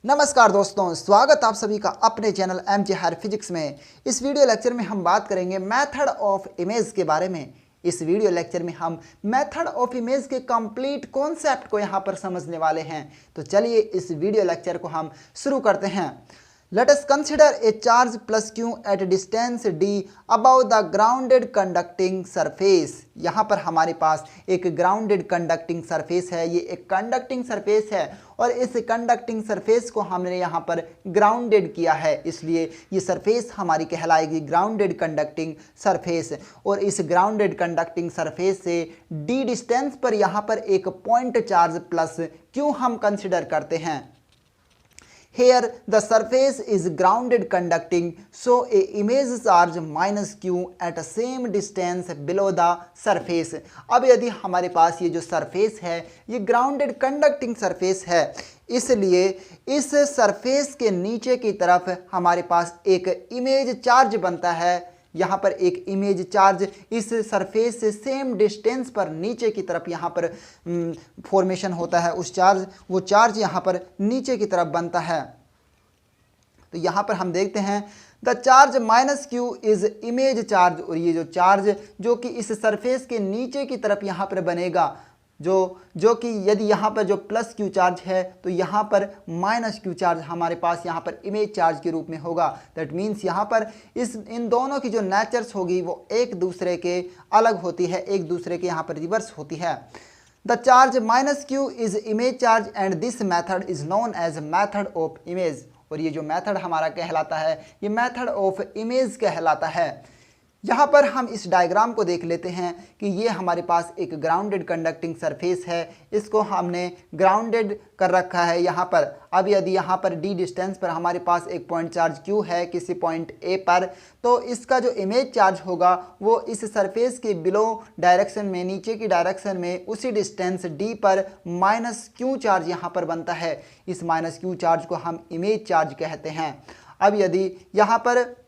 नमस्कार दोस्तों, स्वागत आप सभी का अपने चैनल एमजे हायर फिजिक्स में। इस वीडियो लेक्चर में हम बात करेंगे मेथड ऑफ इमेज के बारे में। इस वीडियो लेक्चर में हम मेथड ऑफ इमेज के कंप्लीट कॉन्सेप्ट को यहाँ पर समझने वाले हैं। तो चलिए इस वीडियो लेक्चर को हम शुरू करते हैं। Let us consider a charge plus q at distance d above the grounded conducting surface। यहाँ पर हमारे पास एक grounded conducting surface है, ये एक conducting surface है और इस conducting surface को हमने यहाँ पर grounded किया है, इसलिए ये surface हमारी कहलाएगी grounded conducting surface। और इस grounded conducting surface से d distance पर यहाँ पर एक point charge plus q हम consider करते हैं। Here the surface is grounded conducting, so a image charge minus q at a same distance below the surface। अब यदि हमारे पास ये जो सरफेस है ये grounded conducting surface है, इसलिए इस सरफेस के नीचे की तरफ हमारे पास एक इमेज चार्ज बनता है। यहाँ पर एक इमेज चार्ज इस सरफेस से सेम डिस्टेंस पर नीचे की तरफ यहाँ पर फॉर्मेशन होता है, वो चार्ज यहाँ पर नीचे की तरफ बनता है। तो यहाँ पर हम देखते हैं the charge minus Q is image charge, और ये जो चार्ज जो कि इस सरफेस के नीचे की तरफ यहाँ पर बनेगा, जो कि यदि यहाँ पर जो प्लस क्यू चार्ज है तो यहाँ पर माइनस क्यू चार्ज हमारे पास यहाँ पर इमेज चार्ज के रूप में होगा। दैट मीन्स यहाँ पर इन दोनों की जो नेचर्स होगी वो एक दूसरे के अलग होती है, एक दूसरे के यहाँ पर रिवर्स होती है। The charge minus Q is image charge and this method is known as method of image. और ये जो मैथड हमारा कहलाता है ये मैथड ऑफ इमेज कहलाता है। यहाँ पर हम इस डायग्राम को देख लेते हैं कि ये हमारे पास एक ग्राउंडेड कंडक्टिंग सरफेस है, इसको हमने ग्राउंडेड कर रखा है यहाँ पर। अब यदि यहाँ पर डी डिस्टेंस पर हमारे पास एक पॉइंट चार्ज क्यू है किसी पॉइंट ए पर, तो इसका जो इमेज चार्ज होगा वो इस सरफेस के बिलो डायरेक्शन में, नीचे की डायरेक्शन में उसी डिस्टेंस डी पर माइनस क्यू चार्ज यहाँ पर बनता है। इस माइनस क्यू चार्ज को हम इमेज चार्ज कहते हैं। अब यदि यहाँ पर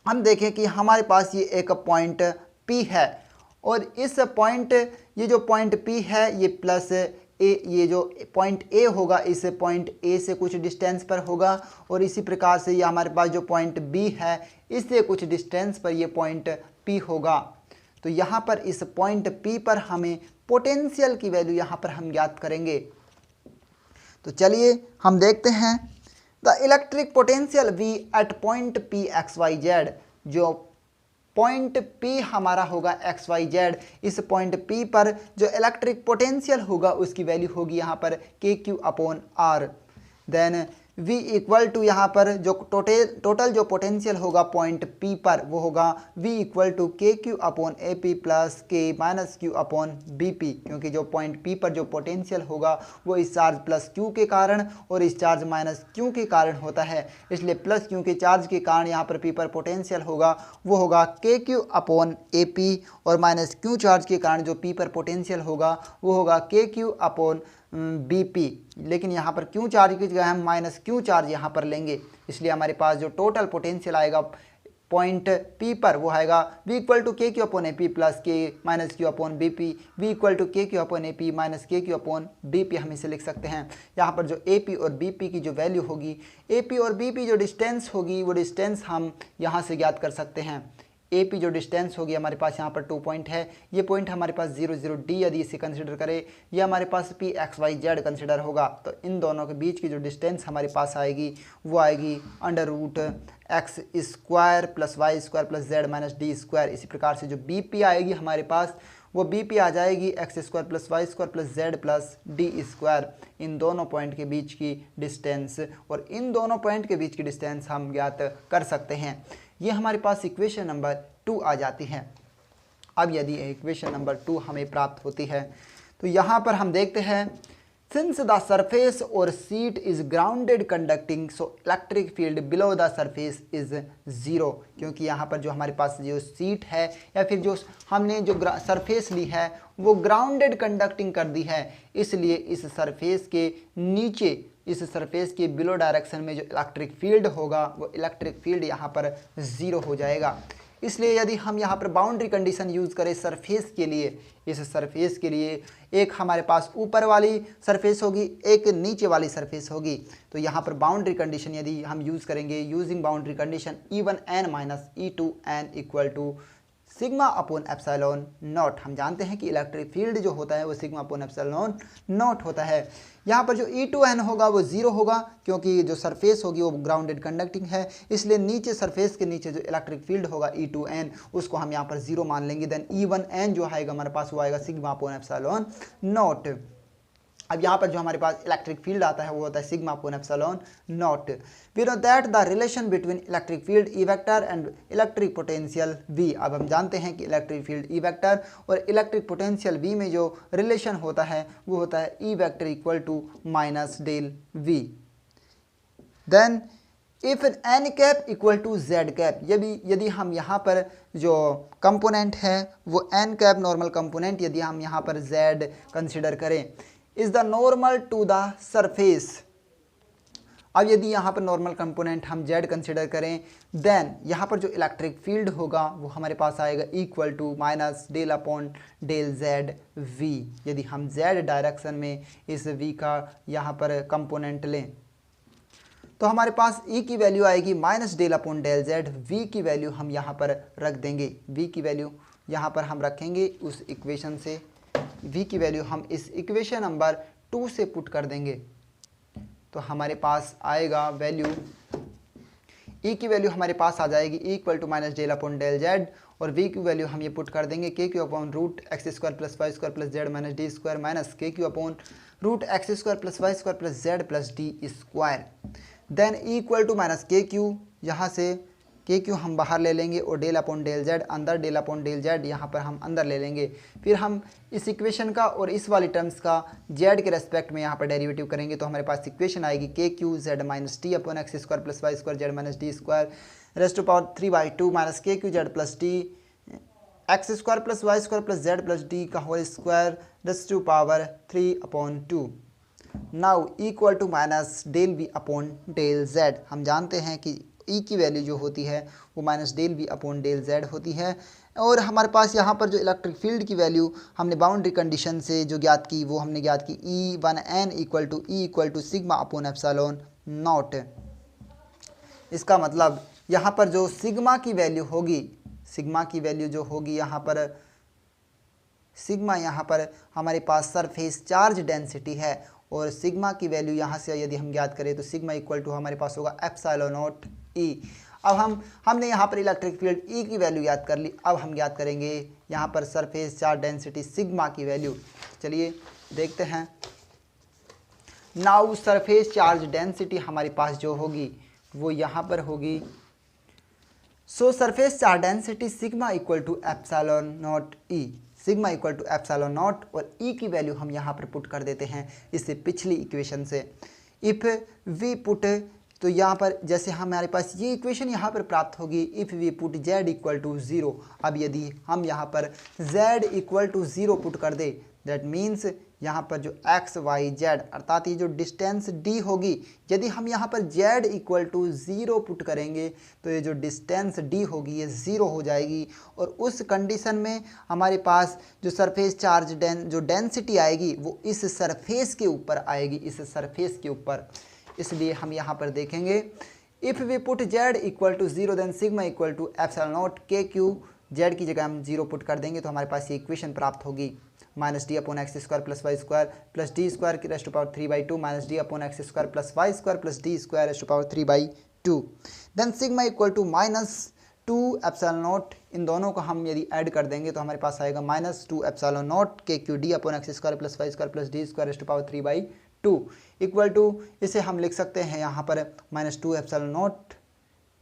हम देखें कि हमारे पास ये एक पॉइंट P है और इस पॉइंट ये जो पॉइंट P है ये प्लस ए, ये जो पॉइंट A होगा इस पॉइंट A से कुछ डिस्टेंस पर होगा, और इसी प्रकार से ये हमारे पास जो पॉइंट B है इससे कुछ डिस्टेंस पर ये पॉइंट P होगा। तो यहाँ पर इस पॉइंट P पर हमें पोटेंशियल की वैल्यू यहाँ पर हम ज्ञात करेंगे। तो चलिए हम देखते हैं the electric potential V at point P XYZ। जो पॉइंट P हमारा होगा XYZ, इस पॉइंट P पर जो इलेक्ट्रिक पोटेंशियल होगा उसकी वैल्यू होगी यहाँ पर KQ/R। Then V equal to यहाँ पर जो टोटल जो पोटेंशियल होगा पॉइंट P पर वो होगा V equal to KQ/AP plus K minus Q/BP, क्योंकि जो पॉइंट P पर जो पोटेंशियल होगा वो इस चार्ज प्लस Q के कारण और इस चार्ज माइनस Q के कारण होता है, इसलिए प्लस Q के चार्ज के कारण यहाँ पर P पर पोटेंशियल होगा वो होगा KQ/AP, और माइनस Q चार्ज के कारण जो P पर पोटेंशियल होगा वो होगा KQ/BP। लेकिन यहाँ पर Q चार्ज की जगह हम माइनस Q चार्ज यहाँ पर लेंगे, इसलिए हमारे पास जो टोटल पोटेंशियल आएगा पॉइंट P पर वो आएगा V equal to KQ/AP plus K minus Q/BP। V equal to KQ/AP minus KQ/BP हम इसे लिख सकते हैं। यहाँ पर जो AP और BP की जो वैल्यू होगी, AP और BP जो डिस्टेंस होगी वो डिस्टेंस हम यहाँ से ज्ञात कर सकते हैं। AP जो डिस्टेंस होगी हमारे पास यहाँ पर 2 पॉइंट है, ये पॉइंट हमारे पास 0 0 D यदि इसे कंसिडर करें, ये हमारे पास P XYZ कंसिडर होगा। तो इन दोनों के बीच की जो डिस्टेंस हमारे पास आएगी वो आएगी √x² plus y² plus z minus d²। इसी प्रकार से जो BP आएगी हमारे पास वो BP आ जाएगी x² plus y² plus z plus d²। इन दोनों पॉइंट के बीच की डिस्टेंस, और इन दोनों पॉइंट के बीच की डिस्टेंस हम ज्ञात कर सकते हैं। ये हमारे पास इक्वेशन नंबर 2 आ जाती है। अब यदि इक्वेशन नंबर 2 हमें प्राप्त होती है तो यहाँ पर हम देखते हैं सिंस द सरफेस और seat is grounded conducting so electric field below the surface is 0। क्योंकि यहाँ पर जो हमारे पास जो सीट है या फिर जो हमने जो सरफेस ली है वो ग्राउंडेड कंडक्टिंग कर दी है, इसलिए इस सरफेस के नीचे, इस सरफेस के बिलो डायरेक्शन में जो इलेक्ट्रिक फील्ड होगा वो इलेक्ट्रिक फील्ड यहाँ पर 0 हो जाएगा। इसलिए यदि हम यहाँ पर बाउंड्री कंडीशन यूज़ करें सरफेस के लिए, इस सरफेस के लिए एक हमारे पास ऊपर वाली सरफेस होगी, एक नीचे वाली सरफेस होगी। तो यहाँ पर बाउंड्री कंडीशन यदि हम यूज़ करेंगे, using boundary condition E1n minus E2n equal to sigma upon epsilon naught. हम जानते हैं कि इलेक्ट्रिक फील्ड जो होता है वो सिग्मा अपॉन एप्सिलॉन नॉट होता है। यहाँ पर जो E2n होगा वो 0 होगा, क्योंकि जो सरफेस होगी वो ग्राउंडेड कंडक्टिंग है, इसलिए नीचे सरफेस के नीचे जो इलेक्ट्रिक फील्ड होगा E2n उसको हम यहाँ पर 0 मान लेंगे। देन E1n जो आएगा हमारे पास वो आएगा सिग्मा अपॉन एप्सिलॉन नॉट। अब यहाँ पर जो हमारे पास इलेक्ट्रिक फील्ड आता है वो होता है sigma upon epsilon naught. We know that the relation between electric field E vector and electric potential V। अब हम जानते हैं कि इलेक्ट्रिक फील्ड E वेक्टर और इलेक्ट्रिक पोटेंशियल V में जो रिलेशन होता है वो होता है E vector equal to minus del V। Then if n cap equal to z cap, यदि हम यहाँ पर जो कंपोनेंट है वो n कैप नॉर्मल कंपोनेंट यदि हम यहाँ पर z कंसिडर करें, is the normal to the surface. अब यदि यहाँ पर नॉर्मल कंपोनेंट हम z कंसिडर करें, देन यहाँ पर जो इलेक्ट्रिक फील्ड होगा वो हमारे पास आएगा equal to minus del upon del z v। यदि हम z डायरेक्शन में इस v का यहाँ पर कंपोनेंट लें तो हमारे पास E की वैल्यू आएगी minus del upon del z, v की वैल्यू हम यहाँ पर रख देंगे, v की वैल्यू यहाँ पर हम रखेंगे उस इक्वेशन से, v की वैल्यू हम इस इक्वेशन नंबर 2 से पुट कर देंगे। तो हमारे पास आएगा वैल्यू, E की वैल्यू हमारे पास आ जाएगी E equal to minus del upon del z, और v की वैल्यू हम ये पुट कर देंगे k Q upon root X square plus Y square plus Z minus D square minus k Q upon root X square plus Y square plus Z plus D square. Then E equal to minus K Q, यहाँ से K Q हम बाहर ले लेंगे और del upon del Z अंदर, del upon del Z यहाँ पर हम अंदर ले लेंगे। फिर हम इस इक्वेशन का और इस वाली टर्म्स का जेड के रेस्पेक्ट में यहाँ पर डेरिवेटिव करेंगे, तो हमारे पास इक्वेशन आएगी K Q Z minus T upon X square plus Y square Z minus D square raised to power 3/2 minus K Q Z plus T X square plus Y square plus Z plus D का whole square raised to power 3/2। Now equal to minus del V upon del Z. हम जानते हैं कि E की value जो होती है वो minus del V upon del Z होती है, और हमारे पास यहाँ पर जो इलेक्ट्रिक फील्ड की वैल्यू हमने बाउंड्री कंडीशन से जो ज्ञात की वो हमने ज्ञात की E1n equal to sigma upon epsilon naught. इसका मतलब यहाँ पर जो सिग्मा की वैल्यू होगी, सिग्मा की वैल्यू जो होगी यहाँ पर, सिग्मा यहाँ पर हमारे पास सरफेस चार्ज डेंसिटी है, और सिग्मा की वैल्यू यहाँ से यदि हम ज्ञात करें तो सिग्मा इक्वल टू हमारे पास होगा एप्सिलॉन नॉट E। अब हमने यहाँ पर इलेक्ट्रिक फील्ड E की वैल्यू याद कर ली, अब हम ज्ञात करेंगे यहाँ पर सरफेस चार्ज डेंसिटी सिग्मा की वैल्यू। चलिए देखते हैं। नाउ सरफेस चार्ज डेंसिटी हमारे पास जो होगी वो यहाँ पर होगी, so surface charge density sigma equal to epsilon naught E, sigma equal to epsilon naught, और E की वैल्यू हम यहाँ पर पुट कर देते हैं इससे पिछली इक्वेशन से। इफ़ वी पुट, तो यहाँ पर जैसे हमारे पास ये इक्वेशन यहाँ पर प्राप्त होगी, if we put z equal to 0। अब यदि हम यहाँ पर z इक्वल टू 0 पुट कर दे, दैट मीन्स यहाँ पर जो x y z अर्थात ये जो डिस्टेंस d होगी, यदि हम यहाँ पर z इक्वल टू 0 पुट करेंगे तो ये जो डिस्टेंस d होगी ये 0 हो जाएगी, और उस कंडीशन में हमारे पास जो सरफेस चार्ज जो डेंसिटी आएगी वो इस सरफेस के ऊपर आएगी, इस सरफेस के ऊपर। इसलिए हम यहाँ पर देखेंगे if we put z equal to 0 then sigma equal to epsilon naught K Q, z की जगह हम 0 पुट कर देंगे तो हमारे पास ये इक्वेशन प्राप्त होगी, minus D upon X square plus Y square plus D square की raised to power 3/2 minus D upon X square plus Y square plus D square raised to power 3/2। Then sigma equal to -2 epsilon naught, इन दोनों को हम यदि add कर देंगे तो हमारे पास आएगा -2 epsilon naught K Q D upon X square plus Y square plus D square raised to power 3/2 equal to, इसे हम लिख सकते हैं यहाँ पर -2 एप्सिलॉन नॉट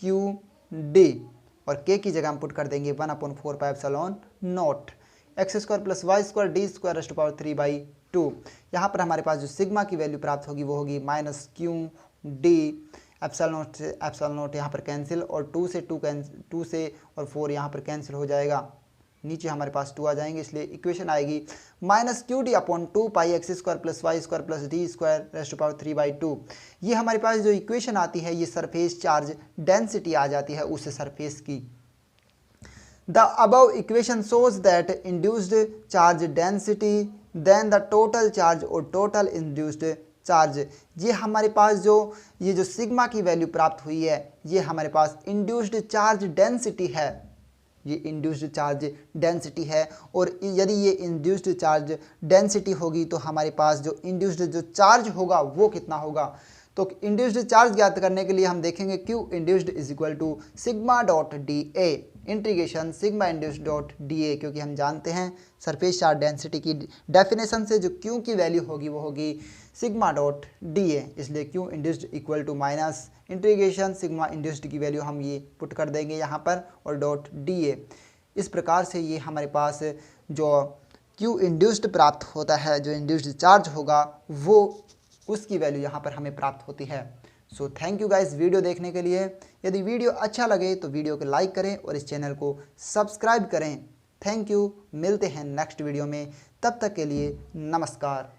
क्यू डी, और k की जगह हम पुट कर देंगे 1/4 pi epsilon naught X square plus Y square D square raised to power 3/2। यहाँ पर हमारे पास जो सिग्मा की वैल्यू प्राप्त होगी वो होगी -q डी एप्सिलॉन नॉट यहाँ पर कैंसिल, और 2 से और 4 यहाँ पर कैंसिल हो जाएगा, नीचे हमारे पास 2 आ जाएंगे, इसलिए इक्वेशन आएगी -qd upon 2 pi X square plus Y square plus D square raised to power 3/2। ये हमारे पास जो इक्वेशन आती है ये सरफेस चार्ज डेंसिटी आ जाती है उस सरफेस की। The above equation shows that induced charge density then the total charge और total induced charge। ये हमारे पास जो सिग्मा की वैल्यू प्राप्त हुई है, ये हमारे पास इंड्यूस्ड चार्ज डेंसिटी है, ये इंड्यूस्ड चार्ज डेंसिटी है। और यदि ये इंड्यूस्ड चार्ज डेंसिटी होगी तो हमारे पास जो इंड्यूस्ड जो चार्ज होगा वो कितना होगा। तो इंड्यूस्ड चार्ज ज्ञात करने के लिए हम देखेंगे Q induced is equal to sigma dot D A integration sigma induced dot D A, क्योंकि हम जानते हैं सरफेस चार्ज डेंसिटी की डेफिनेशन से जो Q की वैल्यू होगी वो होगी सिग्मा डॉट डी ए, इसलिए Q induced equal to minus integration sigma induced की वैल्यू हम ये पुट कर देंगे यहाँ पर और डॉट डी ए। इस प्रकार से ये हमारे पास जो Q इंड्यूस्ड प्राप्त होता है, जो इंड्यूस्ड चार्ज होगा वो उसकी वैल्यू यहाँ पर हमें प्राप्त होती है। So thank you guys video देखने के लिए। यदि वीडियो अच्छा लगे तो वीडियो को लाइक करें और इस चैनल को सब्सक्राइब करें। थैंक यू, मिलते हैं नेक्स्ट वीडियो में, तब तक के लिए नमस्कार।